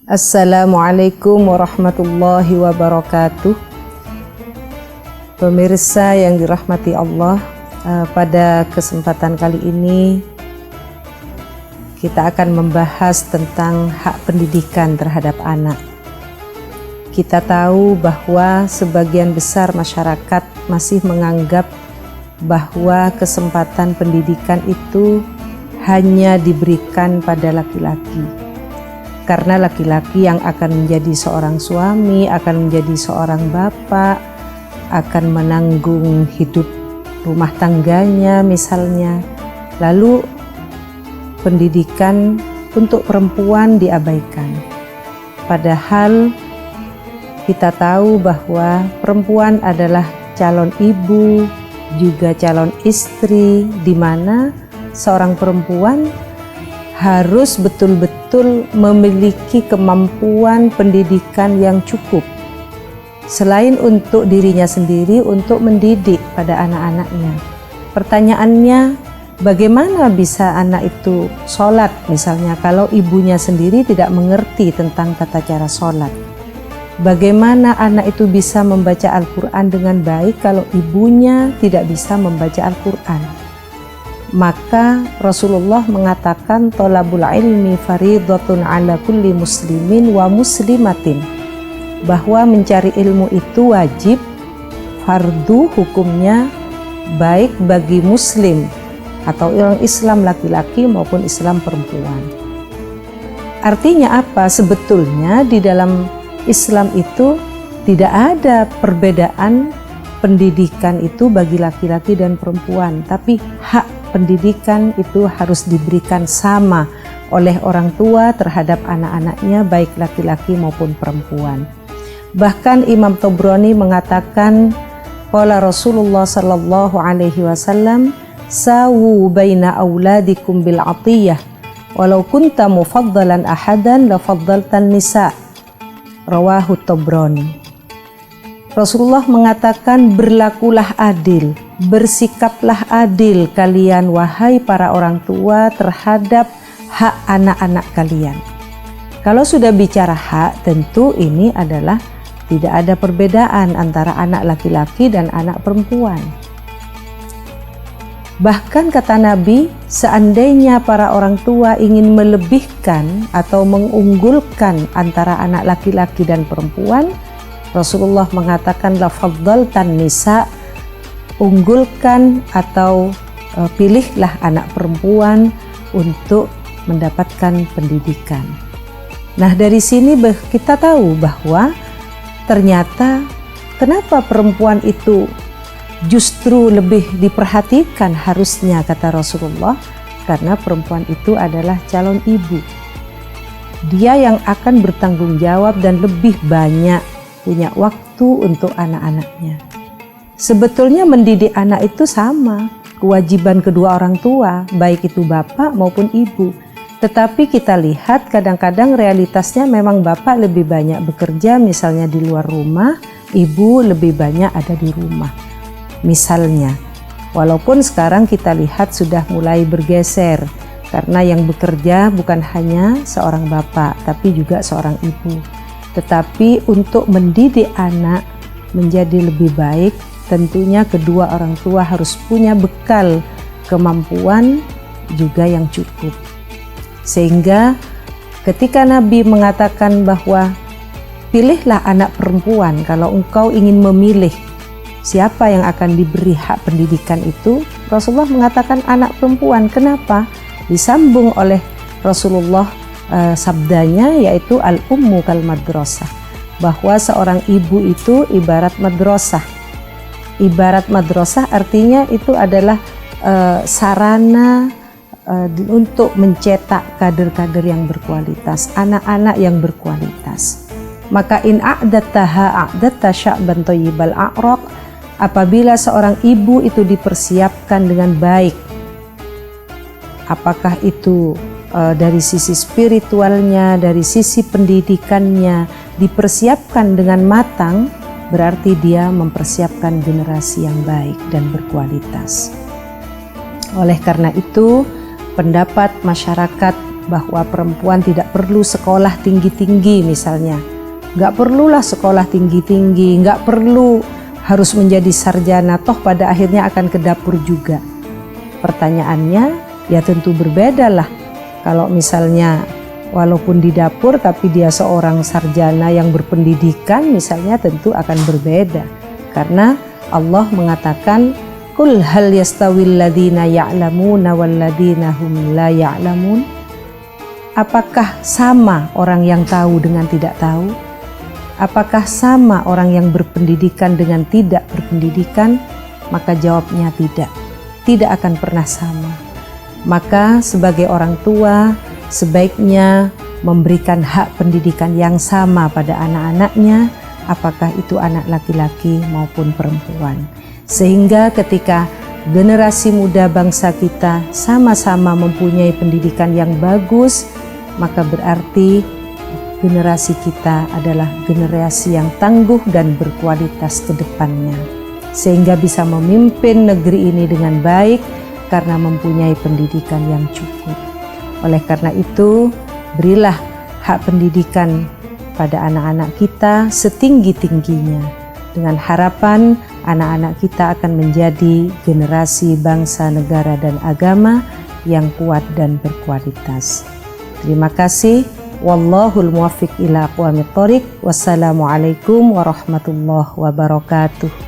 Assalamualaikum warahmatullahi wabarakatuh. Pemirsa yang dirahmati Allah, pada kesempatan kali ini kita akan membahas tentang hak pendidikan terhadap anak. Kita tahu bahwa sebagian besar masyarakat masih menganggap bahwa kesempatan pendidikan itu hanya diberikan pada laki-laki. Karena laki-laki yang akan menjadi seorang suami, akan menjadi seorang bapak, akan menanggung hidup rumah tangganya misalnya. Lalu pendidikan untuk perempuan diabaikan. Padahal kita tahu bahwa perempuan adalah calon ibu, juga calon istri, di mana seorang perempuan harus betul-betul memiliki kemampuan pendidikan yang cukup. Selain untuk dirinya sendiri, untuk mendidik pada anak-anaknya. Pertanyaannya, bagaimana bisa anak itu sholat misalnya kalau ibunya sendiri tidak mengerti tentang tata cara sholat? Bagaimana anak itu bisa membaca Al-Quran dengan baik kalau ibunya tidak bisa membaca Al-Quran? Maka Rasulullah mengatakan thalabul ilmi faridatun ala kulli muslimin wa muslimatin, bahwa mencari ilmu itu wajib, fardu hukumnya, baik bagi muslim atau orang Islam laki-laki maupun Islam perempuan. Artinya apa? Sebetulnya di dalam Islam itu tidak ada perbedaan pendidikan itu bagi laki-laki dan perempuan, tapi hak pendidikan itu harus diberikan sama oleh orang tua terhadap anak-anaknya, baik laki-laki maupun perempuan. Bahkan Imam Tabrani mengatakan, qala Rasulullah sallallahu alaihi wasallam, sawu baina auladikum bil atiyah, walau kunta mufaddalan ahadan la faddaltan nisa. Rawahu Tabrani. Rasulullah mengatakan, berlakulah adil, bersikaplah adil kalian wahai para orang tua terhadap hak anak-anak kalian. Kalau sudah bicara hak, tentu ini adalah tidak ada perbedaan antara anak laki-laki dan anak perempuan. Bahkan kata Nabi, seandainya para orang tua ingin melebihkan atau mengunggulkan antara anak laki-laki dan perempuan, Rasulullah mengatakan la faddaltan nisa, unggulkan atau pilihlah anak perempuan untuk mendapatkan pendidikan. Nah, dari sini kita tahu bahwa ternyata kenapa perempuan itu justru lebih diperhatikan harusnya, kata Rasulullah, karena perempuan itu adalah calon ibu. Dia yang akan bertanggung jawab dan lebih banyak punya waktu untuk anak-anaknya. Sebetulnya mendidik anak itu sama, kewajiban kedua orang tua, baik itu bapak maupun ibu. Tetapi kita lihat kadang-kadang realitasnya memang bapak lebih banyak bekerja misalnya di luar rumah, ibu lebih banyak ada di rumah. Misalnya, walaupun sekarang kita lihat sudah mulai bergeser, karena yang bekerja bukan hanya seorang bapak, tapi juga seorang ibu. Tetapi untuk mendidik anak menjadi lebih baik, tentunya kedua orang tua harus punya bekal kemampuan juga yang cukup. Sehingga ketika Nabi mengatakan bahwa pilihlah anak perempuan kalau engkau ingin memilih siapa yang akan diberi hak pendidikan itu, Rasulullah mengatakan anak perempuan. Kenapa? Disambung oleh Rasulullah sabdanya, yaitu al-ummu kal madrasah, bahwa seorang ibu itu ibarat madrasah. Ibarat madrasah artinya itu adalah sarana untuk mencetak kader-kader yang berkualitas, anak-anak yang berkualitas. Maka in a'dattaha a'datta sya'ban thayyibal a'raq, apabila seorang ibu itu dipersiapkan dengan baik, apakah itu dari sisi spiritualnya, dari sisi pendidikannya dipersiapkan dengan matang, berarti dia mempersiapkan generasi yang baik dan berkualitas. Oleh karena itu, pendapat masyarakat bahwa perempuan tidak perlu sekolah tinggi-tinggi misalnya. Nggak perlulah sekolah tinggi-tinggi, nggak perlu harus menjadi sarjana, toh pada akhirnya akan ke dapur juga. Pertanyaannya ya tentu berbeda lah. Kalau misalnya walaupun di dapur tapi dia seorang sarjana yang berpendidikan misalnya, tentu akan berbeda. Karena Allah mengatakan, Qul hal yastawil ladina ya'lamuna wal ladina hum la ya'lamun. Apakah sama orang yang tahu dengan tidak tahu? Apakah sama orang yang berpendidikan dengan tidak berpendidikan? Maka jawabnya tidak. Tidak akan pernah sama. Maka sebagai orang tua sebaiknya memberikan hak pendidikan yang sama pada anak-anaknya, apakah itu anak laki-laki maupun perempuan. Sehingga ketika generasi muda bangsa kita sama-sama mempunyai pendidikan yang bagus, maka berarti generasi kita adalah generasi yang tangguh dan berkualitas ke depannya, sehingga bisa memimpin negeri ini dengan baik karena mempunyai pendidikan yang cukup. Oleh karena itu, berilah hak pendidikan pada anak-anak kita setinggi-tingginya, dengan harapan anak-anak kita akan menjadi generasi bangsa, negara, dan agama yang kuat dan berkualitas. Terima kasih. Wallahul muwaffiq ila aqwamit thoriq. Wassalamualaikum warahmatullahi wabarakatuh.